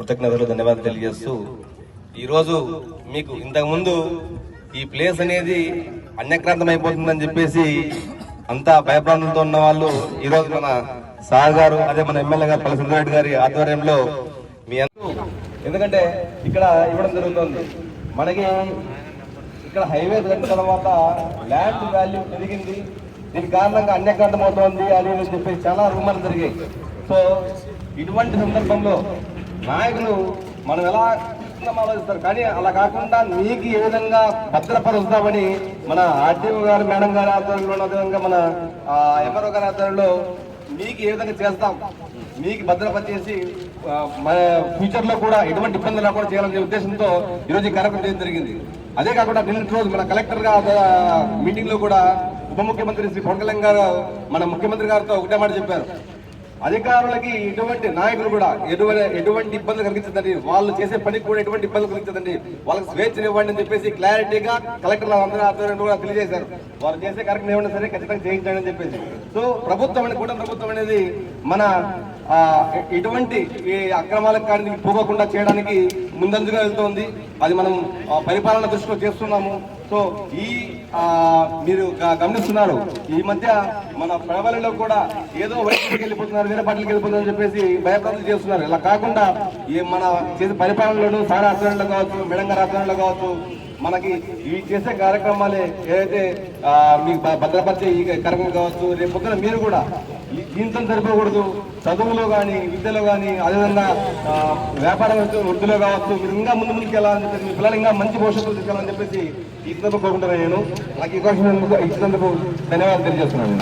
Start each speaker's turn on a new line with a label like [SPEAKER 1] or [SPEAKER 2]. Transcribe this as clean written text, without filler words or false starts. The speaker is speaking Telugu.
[SPEAKER 1] కృతజ్ఞతలు ధన్యవాదాలు తెలియజేస్తూ ఈరోజు మీకు ఇంతకుముందు ఈ ప్లేస్ అనేది అన్యక్రాంతం అయిపోతుందని చెప్పేసి అంతా భయప్రాంతంతో ఉన్న వాళ్ళు ఈరోజు మన సార్ గారు అదే మన ఎమ్మెల్యే గారు పల్లి సుందరెడ్డి గారి ఆధ్వర్యంలో మీ ఎందుకంటే ఇక్కడ ఇవ్వడం జరుగుతుంది. మనకి ఇక్కడ హైవే కట్టిన తర్వాత ల్యాండ్ వాల్యూ పెరిగింది, దీని కారణంగా అన్యక్రాంతం అవుతోంది అని చెప్పేసి చాలా రూమర్లు జరిగాయి. సో ఇటువంటి సందర్భంలో నాయకులు మనం ఎలా ఆలోచిస్తారు, కానీ అలా కాకుండా మీకు ఏ విధంగా భద్రపరుస్తామని మన ఆర్టీఓ గారు మేడం గారి ఆధ్వర్యంలో అదేవిధంగా మన ఎంఆర్ఓ గారి ఆధ్వర్యంలో మీకు ఏ విధంగా చేస్తాం, మీకు భద్రపరిచేసి మన ఫ్యూచర్ లో కూడా ఎటువంటి ఇబ్బందులు కూడా చేయాలనే ఉద్దేశంతో ఈరోజు ఈ కార్యక్రమం చేయడం జరిగింది. అదే కాకుండా నిన్నటి రోజు మన కలెక్టర్ గారు మీటింగ్ లో కూడా ఉప ముఖ్యమంత్రి శ్రీ పవన్ కళ్యాణ్ గారు మన ముఖ్యమంత్రి గారితో ఒకటే మాట చెప్పారు, అధికారులకి ఎటువంటి నాయకులు కూడా ఎటువంటి ఇబ్బందులు కలిగించదండి, వాళ్ళు చేసే పనికి కూడా ఎటువంటి ఇబ్బందులు కలిగించదండి, వాళ్ళకి స్వేచ్ఛను ఇవ్వండి అని చెప్పేసి క్లారిటీగా కలెక్టర్లు అందరూ ఆధ్వర్యంలో కూడా తెలియజేశారు. వాళ్ళు చేసే కార్యక్రమం ఏమన్నా సరే ఖచ్చితంగా చేయించండి అని చెప్పేసి. సో ప్రభుత్వం కూడా ప్రభుత్వం అనేది మన ఇటువంటి ఈ అక్రమాలకు కానీ పోగకుండా చేయడానికి ముందంజుగా వెళ్తోంది. అది మనం పరిపాలన దృష్టిలో చేస్తున్నాము. సో ఈ మీరు గమనిస్తున్నారు, ఈ మధ్య మన ప్రజలలో కూడా ఏదో వైద్యులకు వెళ్ళిపోతున్నారు, వేరే పార్టీలకు వెళ్ళిపోతున్నారని చెప్పేసి భయప్రాంతం చేస్తున్నారు. ఇలా కాకుండా ఈ మన చేసే పరిపాలనలోనూ సారా ఆధ్వర్యంలో కావచ్చు, మేడంగారి ఆధ్వర్యంలో కావచ్చు, మనకి ఇవి చేసే కార్యక్రమాలే ఏదైతే మీకు భద్రపరిచే ఈ కార్యక్రమం కావచ్చు, రేపు పొద్దున మీరు కూడా దీంతో సరిపోకూడదు, చదువులో కానీ విద్యలో కానీ అదేవిధంగా వ్యాపార వృద్ధిలో కావచ్చు, మీరు ఇంకా ముందుకు వెళ్ళాలని చెప్పేసి, మీ పిల్లలు ఇంకా మంచి భవిష్యత్తులో తీసుకెళ్ళాలని చెప్పేసి ఈ సందర్భంగా కోరుకుంటున్నాను. నేను నాకు ఈ క్వశ్చన్ ఇచ్చినందుకు ధన్యవాదాలు తెలియజేస్తున్నాను.